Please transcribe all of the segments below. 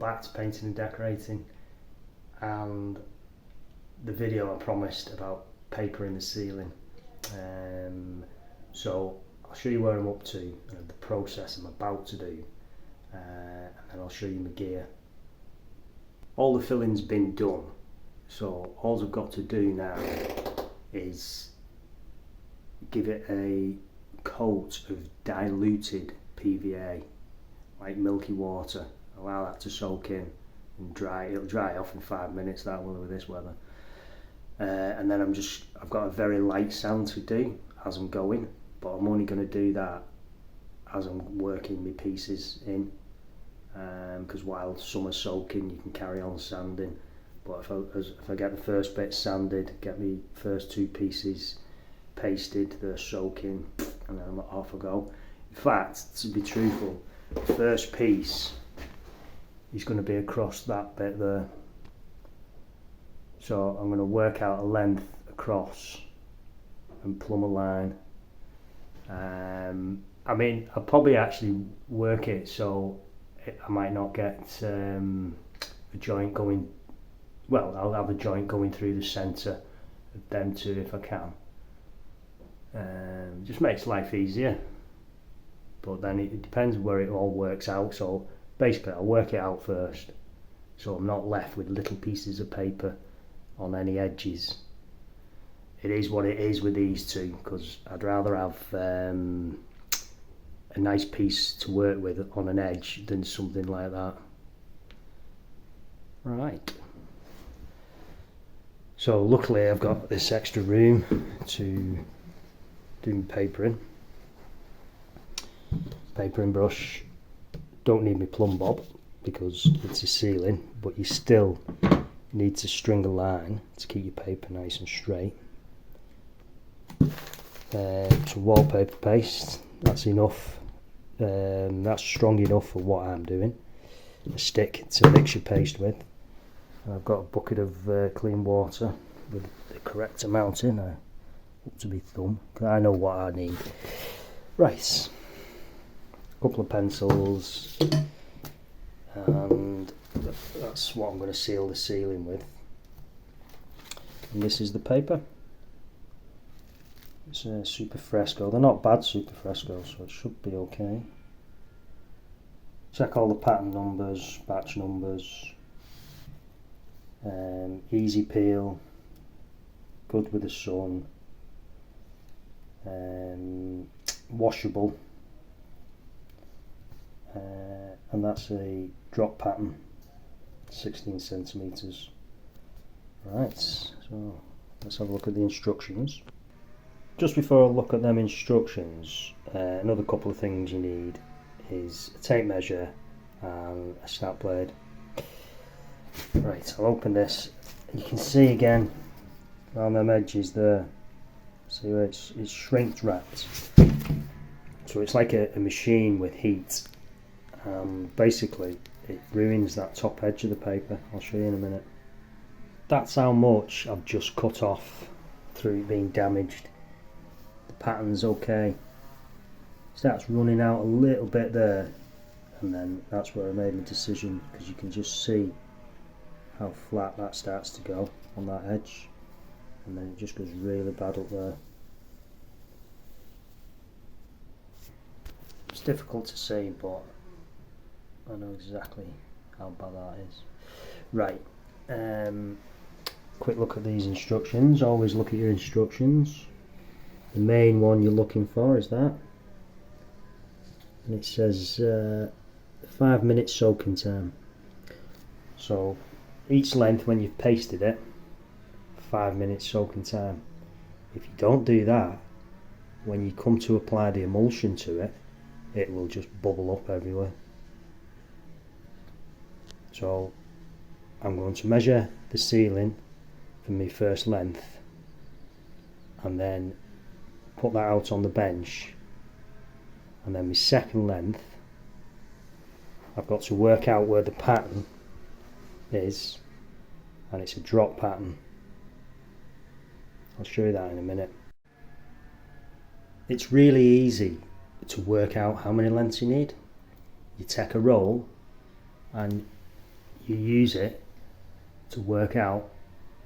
back to painting and decorating, and the video I promised about paper in the ceiling. So I'll show you where I'm up to and the process I'm about to do, and then I'll show you my gear. All the filling's been done, so all I've got to do now is give it a coat of diluted PVA, like milky water. Allow that to soak in and dry. It'll dry off in 5 minutes, that will, with this weather. And then I've got a very light sand to do as I'm going, but I'm only going to do that as I'm working my pieces in, because while some are soaking you can carry on sanding, but if I get the first bit sanded, get my first 2 pieces pasted, they're soaking, and then I'm off I go. In fact, to be truthful, the first piece is going to be across that bit there, so I'm going to work out a length across and plumb a line. I mean, I'll probably actually work it so I might not get a joint going, well, I'll have a joint going through the centre of them two if I can. Just makes life easier, but then it depends where it all works out. So basically I'll work it out first, so I'm not left with little pieces of paper on any edges. It is what it is with these two, because I'd rather have a nice piece to work with on an edge than something like that. Right, so luckily I've got this extra room to do my papering. Papering brush, don't need my plumb bob because it's a ceiling, but you still need to string a line to keep your paper nice and straight. Some wallpaper paste, that's enough. That's strong enough for what I'm doing. A stick to mix your paste with. And I've got a bucket of clean water with the correct amount in, up to my thumb, because I know what I need. Right, a couple of pencils, and that's what I'm going to seal the ceiling with. And this is the paper. It's a super fresco. They're not bad super frescoes, so it should be okay. Check all the pattern numbers, batch numbers. Easy peel, good with the sun, washable, and that's a drop pattern, 16 centimeters. Right, so let's have a look at the instructions. Just before I look at them instructions, another couple of things you need is a tape measure and a snap blade. Right, I'll open this. You can see again around them edges there, see where it's shrink wrapped, so it's like a machine with heat. Basically it ruins that top edge of the paper. I'll show you in a minute. That's how much I've just cut off through it being damaged. The pattern's okay. Starts running out a little bit there, and then that's where I made my decision, because you can just see how flat that starts to go on that edge, and then it just goes really bad up there. It's difficult to see, but I know exactly how bad that is. Right, quick look at these instructions. Always look at your instructions. The main one you're looking for is that, and it says 5 minutes soaking time. So each length, when you've pasted it, 5 minutes soaking time. If you don't do that, when you come to apply the emulsion to it, it will just bubble up everywhere. So I'm going to measure the ceiling for my first length, and then put that out on the bench, and then my second length I've got to work out where the pattern is, and it's a drop pattern. I'll show you that in a minute. It's really easy to work out how many lengths you need. You take a roll and you use it to work out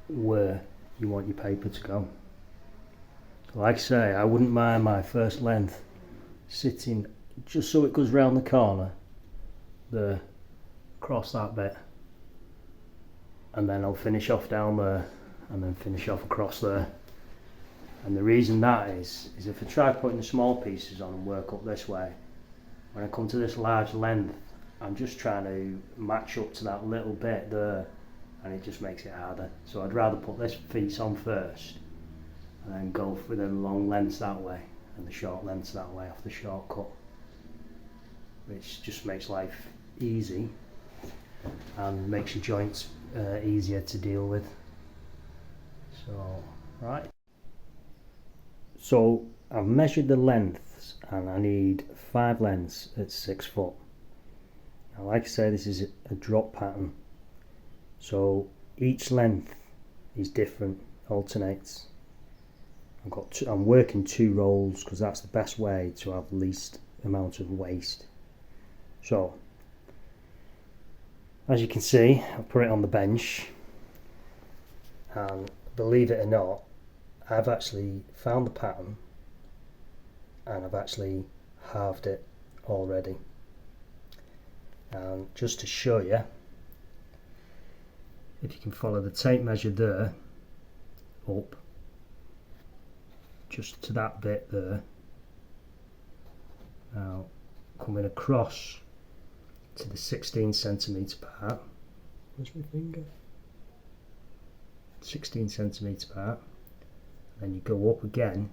where you want your paper to go. Like I say, I wouldn't mind my first length sitting just so it goes round the corner there, across that bit, and then I'll finish off down there and then finish off across there. And the reason that is if I try putting the small pieces on and work up this way, when I come to this large length, I'm just trying to match up to that little bit there, and it just makes it harder. So I'd rather put this piece on first and then go for the long lengths that way and the short lengths that way off the shortcut, which just makes life easy and makes your joints easier to deal with. So, right. So I've measured the lengths and I need 5 lengths at 6 foot. Now, like I say, this is a drop pattern, so each length is different, alternates. I'm working 2 rolls because that's the best way to have least amount of waste. So as you can see, I've put it on the bench, and believe it or not, I've actually found the pattern and I've actually halved it already. And just to show you, if you can follow the tape measure there up just to that bit there, now coming across to the 16 centimetre part, where's my finger? 16 centimetre part, then you go up again,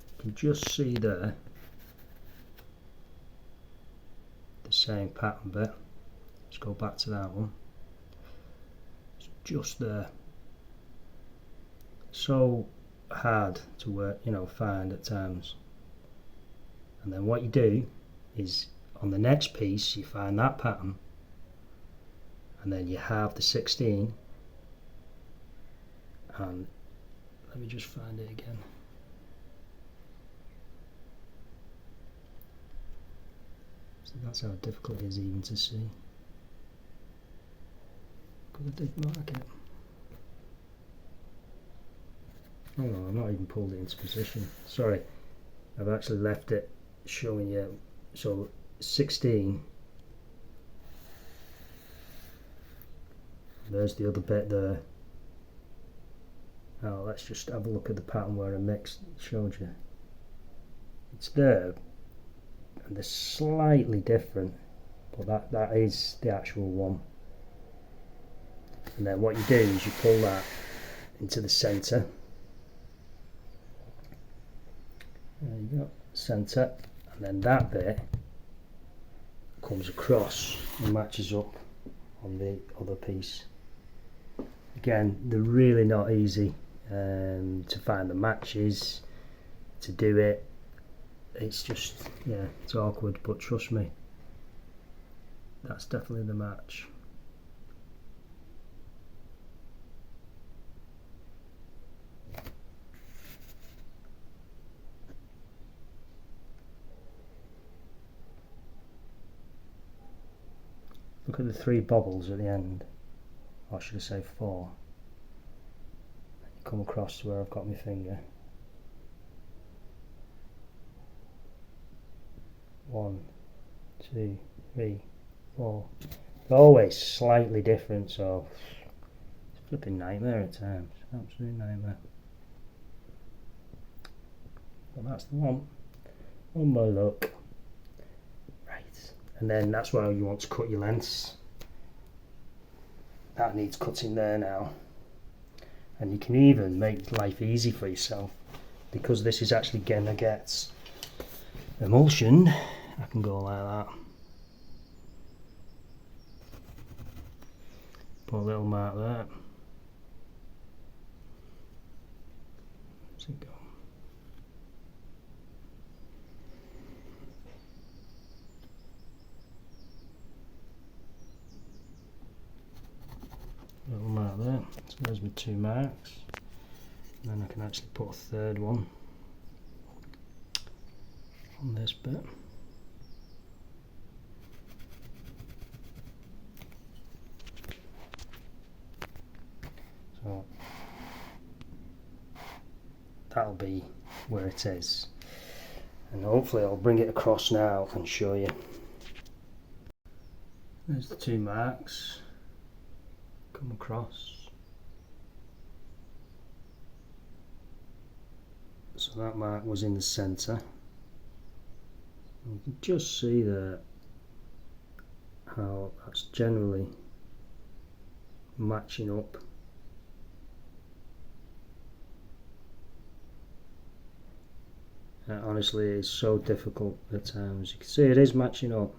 you can just see there the same pattern bit. Let's go back to that one. It's just there. So hard to work, find at times. And then what you do is on the next piece you find that pattern, and then you have the 16, and let me just find it again. So that's how difficult it is even to see. Because I did mark it. Oh no, I've not even pulled it into position. Sorry, I've actually left it showing you. So 16. There's the other bit there. Now let's just have a look at the pattern where I mixed, showed you. It's there, and they're slightly different, but that is the actual one. And then what you do is you pull that into the centre. There you go, centre, and then that bit comes across and matches up on the other piece. Again, they're really not easy to find the matches, to do it. It's just, yeah, it's awkward, but trust me, that's definitely the match. Look at the 3 bobbles at the end, or should I say 4. You come across to where I've got my finger. 1, 2, 3, 4. They're always slightly different, so it's a flipping nightmare at times. Absolute nightmare. But that's the one. One more look. Right. And then that's where you want to cut your lengths. That needs cutting there now. And you can even make life easy for yourself, because this is actually gonna get emulsion. I can go like that. Put a little mark there. Where's it go? Little mark there. So there's my 2 marks. And then I can actually put a third one on this bit. So that'll be where it is, and hopefully I'll bring it across now and show you. There's the two marks come across. So that mark was in the centre. You can just see there how that's generally matching up. Honestly, it's so difficult at times. You can see it is matching up.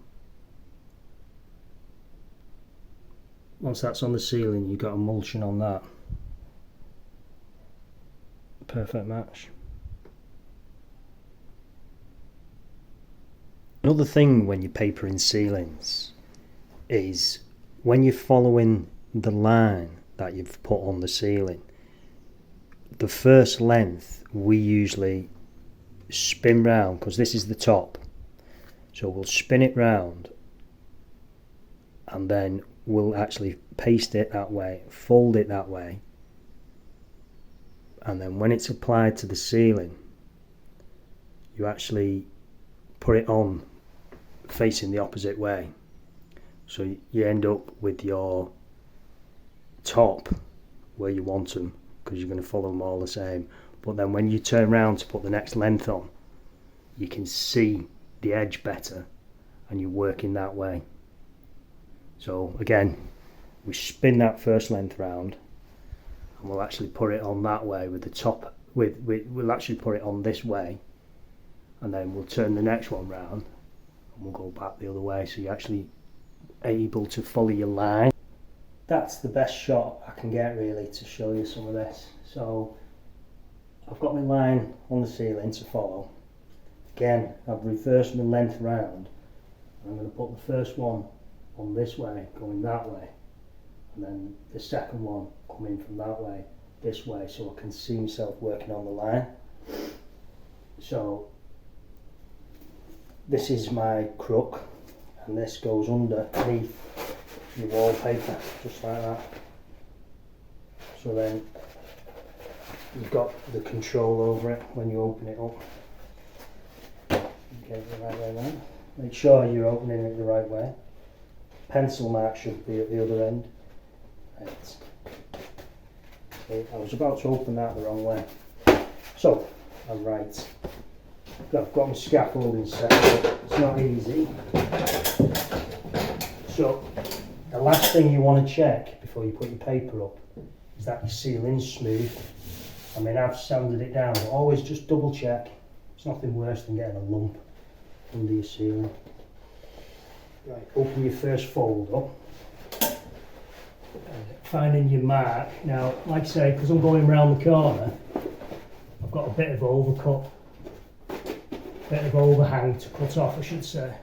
Once that's on the ceiling, you've got emulsion on that. Perfect match. Another thing when you're papering ceilings is when you're following the line that you've put on the ceiling, the first length we usually spin round, because this is the top, so we'll spin it round and then we'll actually paste it that way, fold it that way, and then when it's applied to the ceiling you actually put it on facing the opposite way, so you end up with your top where you want them, because you're going to follow them all the same. But then when you turn around to put the next length on, you can see the edge better and you're working that way. So again, we spin that first length round and we'll actually put it on that way with the top, we'll actually put it on this way, and then we'll turn the next one round and we'll go back the other way, so you're actually able to follow your line. That's the best shot I can get really to show you some of this. So I've got my line on the ceiling to follow. Again, I've reversed my length round. I'm going to put the first one on this way, going that way, and then the second one coming from that way, this way, so I can see myself working on the line. So this is my crook, and this goes underneath your wallpaper, just like that. So then you've got the control over it when you open it up. Get it the right way around. Make sure you're opening it the right way. Pencil mark should be at the other end. Right. Okay, I was about to open that the wrong way. So, I'm right. I've got my scaffolding set up. It's not easy. So, the last thing you want to check before you put your paper up is that your ceiling's smooth. I mean, I've sanded it down, but always just double check. It's nothing worse than getting a lump under your ceiling. Right, open your first fold up. Finding your mark. Now, like I say, because I'm going round the corner, I've got a bit of overcut, bit of overhang to cut off, I should say.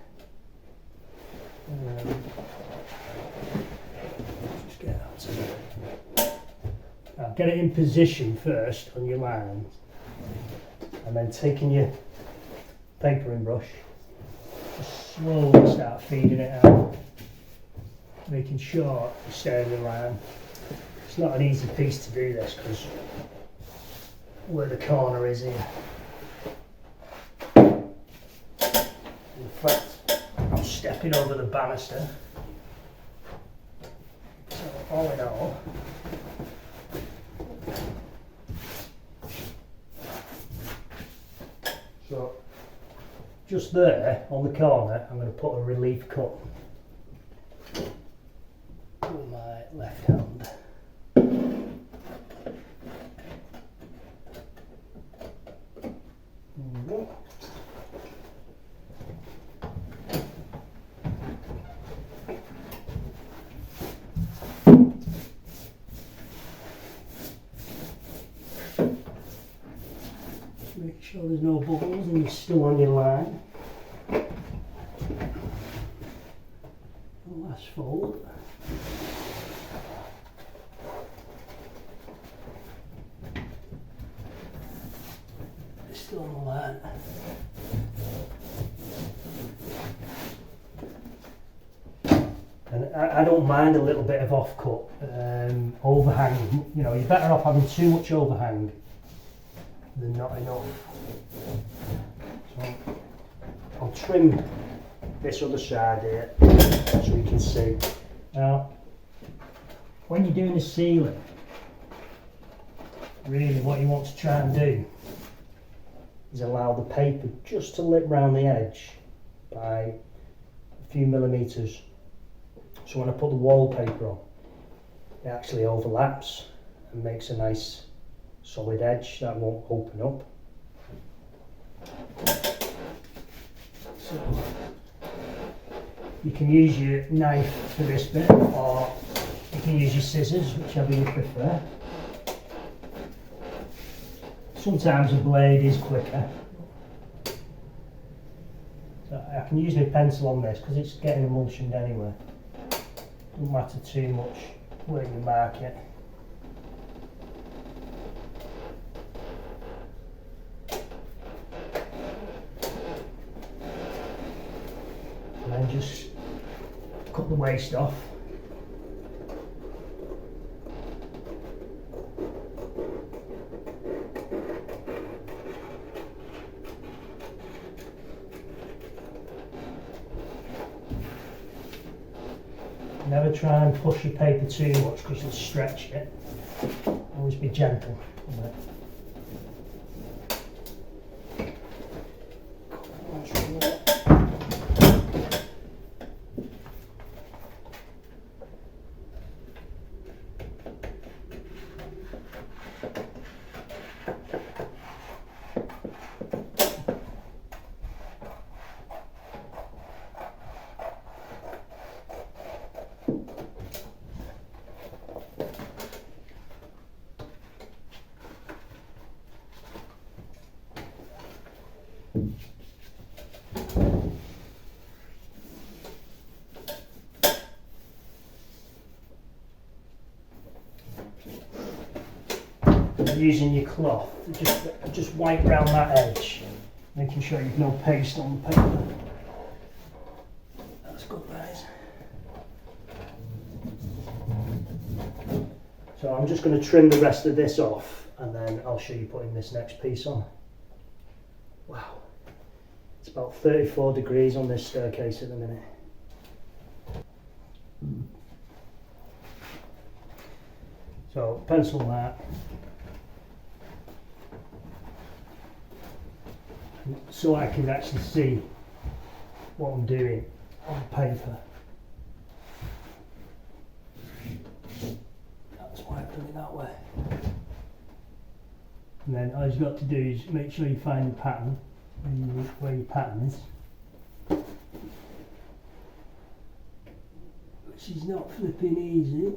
Just get out to there. Now, get it in position first on your line, and then taking your papering brush, just slowly start feeding it out, making sure you stay in the line. It's not an easy piece to do this because where the corner is here. In fact, I'm stepping over the banister. So all in all, so just there on the corner, I'm going to put a relief cut with my left hand. Make sure there's no bubbles and you're still on your line. The last fold. Still on the line. I don't mind a little bit of off-cut overhang. You know, you're better off having too much overhang than not enough. So I'll trim this other side here so you can see. Now, when you're doing the ceiling, really what you want to try and do is allow the paper just to lip round the edge by a few millimetres. So when I put the wallpaper on, it actually overlaps and makes a nice solid edge that won't open up. So you can use your knife for this bit, or you can use your scissors, whichever you prefer. Sometimes a blade is quicker. So I can use my pencil on this because it's getting emulsioned anyway. Doesn't matter too much where you mark it. And then just cut the waste off. Never try and push your paper too much because you'll stretch it. Always be gentle with it. Using your cloth to just wipe round that edge, making sure you've no paste on the paper. That's good, guys. So I'm just going to trim the rest of this off and then I'll show you putting this next piece on. Wow, it's about 34 degrees on this staircase at the minute. So pencil that. So I can actually see what I'm doing on paper. That's why I've done it that way. And then all you've got to do is make sure you find the pattern where your pattern is, which is not flipping easy.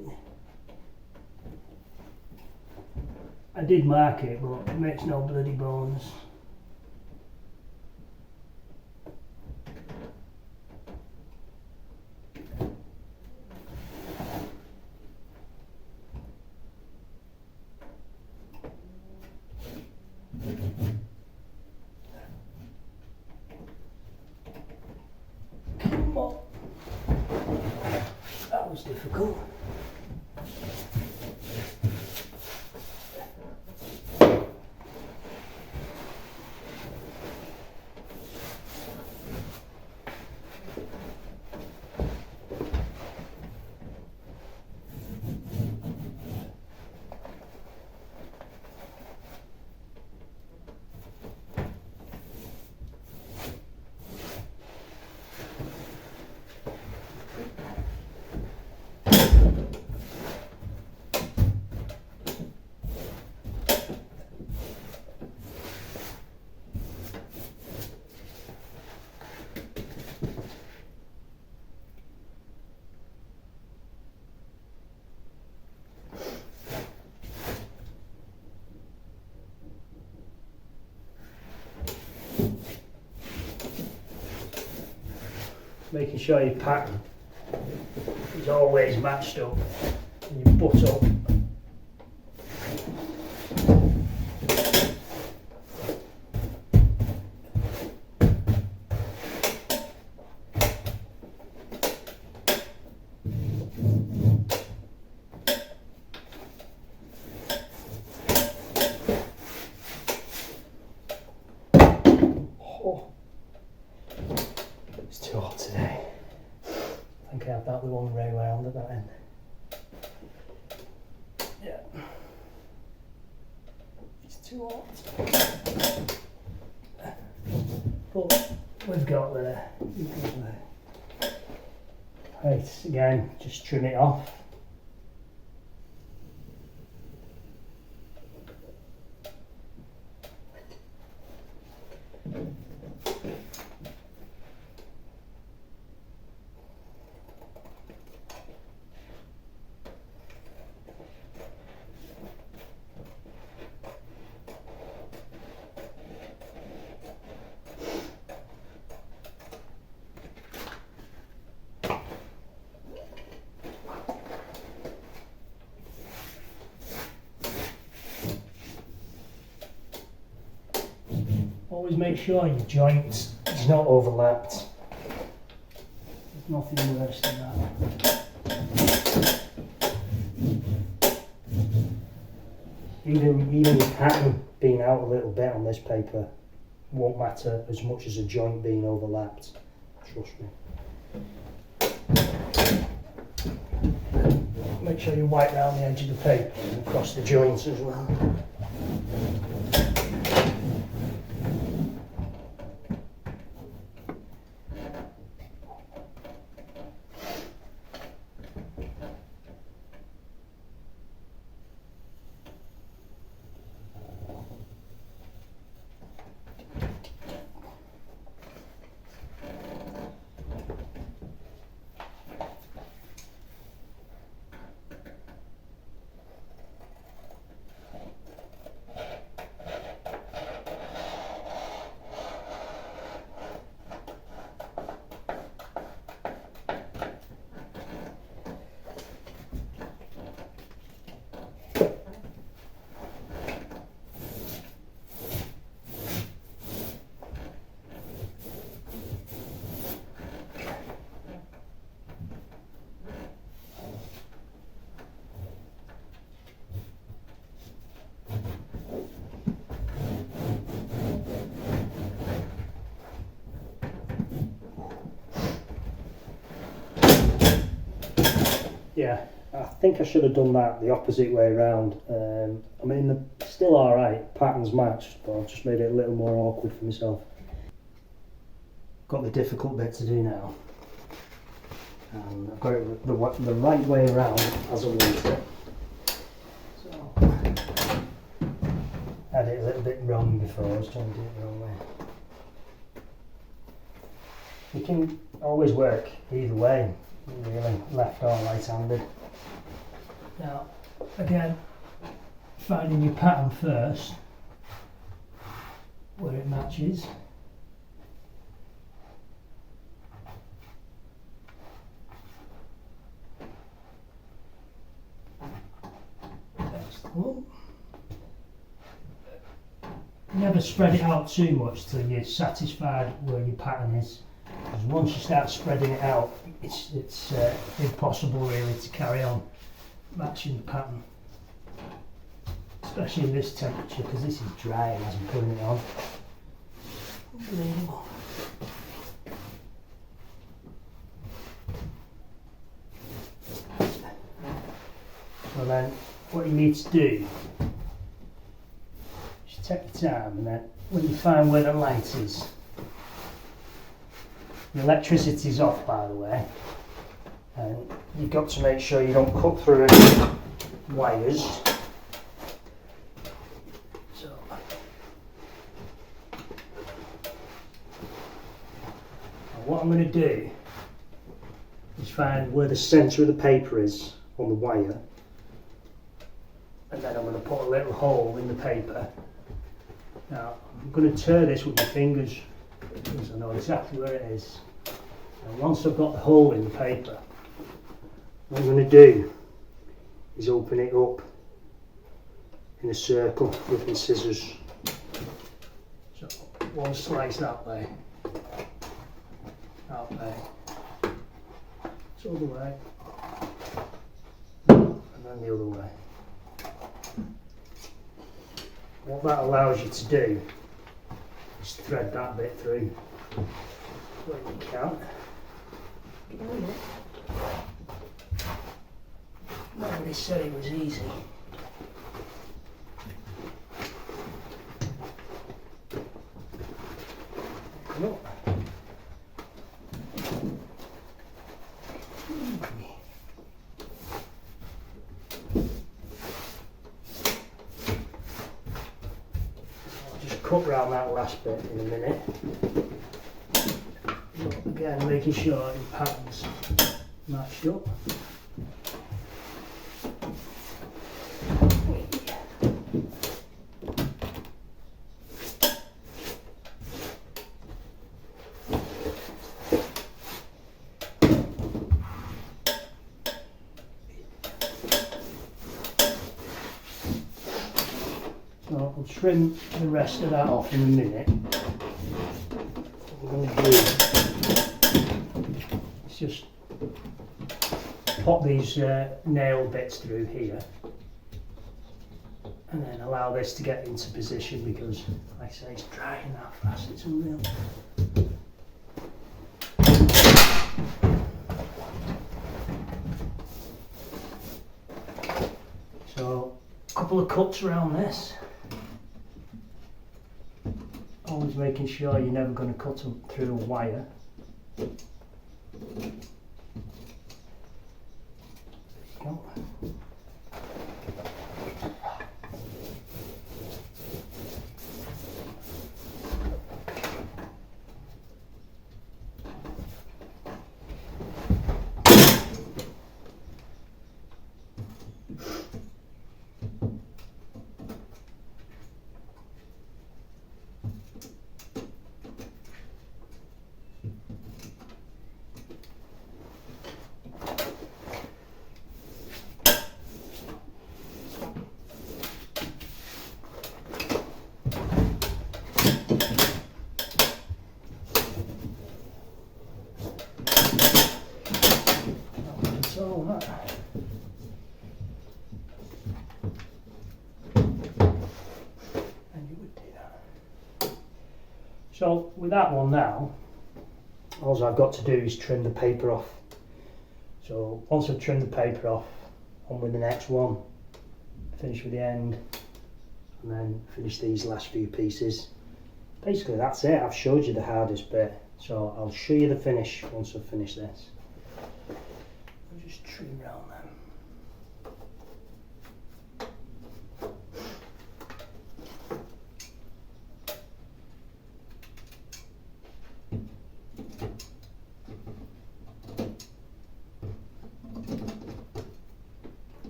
I did mark it, but it makes no bloody bones. Come on. That was difficult. Making sure your pattern is always matched up and you butt up. there. Right, again, just trim it off. Always make sure your joint is not overlapped. There's nothing worse than that. Even your pattern being out a little bit on this paper won't matter as much as a joint being overlapped. Trust me. Make sure you wipe down the edge of the paper and across the joints as well. Yeah, I think I should have done that the opposite way around. I mean, still alright, pattern's matched, but I've just made it a little more awkward for myself. Got the difficult bit to do now. And I've got it the right way around as I want it. So, I had it a little bit wrong before, I was trying to do it the wrong way. You can always work either way, really, left or right-handed. Now, again, finding your pattern first, where it matches. That's the one. Never spread it out too much till you're satisfied where your pattern is. Because once you start spreading it out, it's impossible really to carry on matching the pattern. Especially in this temperature, because this is dry as I'm putting it on. Unbelievable. So then, what you need to do is take your time, and then when you find where the light is, the electricity's off, by the way, and you've got to make sure you don't cut through any wires. So, what I'm going to do is find where the centre of the paper is on the wire, and then I'm going to put a little hole in the paper. Now, I'm going to turn this with my fingers because I know exactly where it is. And once I've got the hole in the paper, what I'm going to do is open it up in a circle with my scissors. So one slice that way, so the other way, and then the other way. What that allows you to do is thread that bit through when you can. Nobody said it was easy. around that last bit in a minute. But again, making sure your patterns matched up. So I'll trim the rest of that off in a minute. What we're going to do is just pop these nail bits through here and then allow this to get into position, because like I say, it's drying that fast, it's unreal. So a couple of cuts around this. Always making sure you're never going to cut through a wire. There you go. So with that one now, all I've got to do is trim the paper off. So once I've trimmed the paper off, on with the next one, finish with the end, and then finish these last few pieces. Basically that's it, I've showed you the hardest bit. So I'll show you the finish once I've finished this. I'll just trim around them.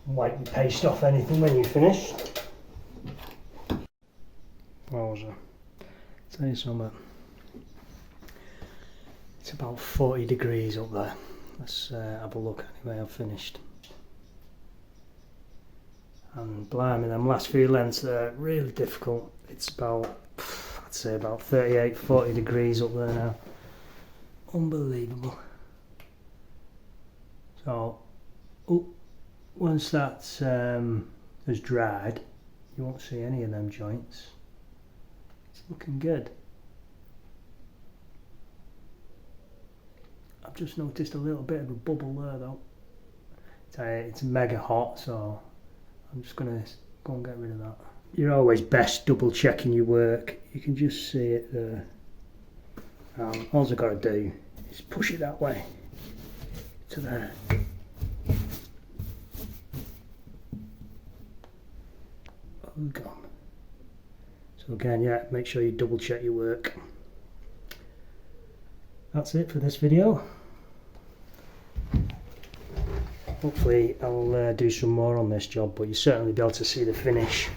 Wipe your paste off anything when you're finished. Wowza. Tell you something. It's about 40 degrees up there. Let's have a look anyway. I've finished. And blimey, them last few lengths they're really difficult. It's about, I'd say about 38, 40 degrees up there now. Unbelievable. So, once that has dried, you won't see any of them joints. It's looking good. I've just noticed a little bit of a bubble there though. It's mega hot, so I'm just going to go and get rid of that. You're always best double checking your work. You can just see it there. All I've got to do is push it that way to there. Gone. So again, yeah, make sure you double check your work. That's it for this video. Hopefully I'll do some more on this job, but you'll certainly be able to see the finish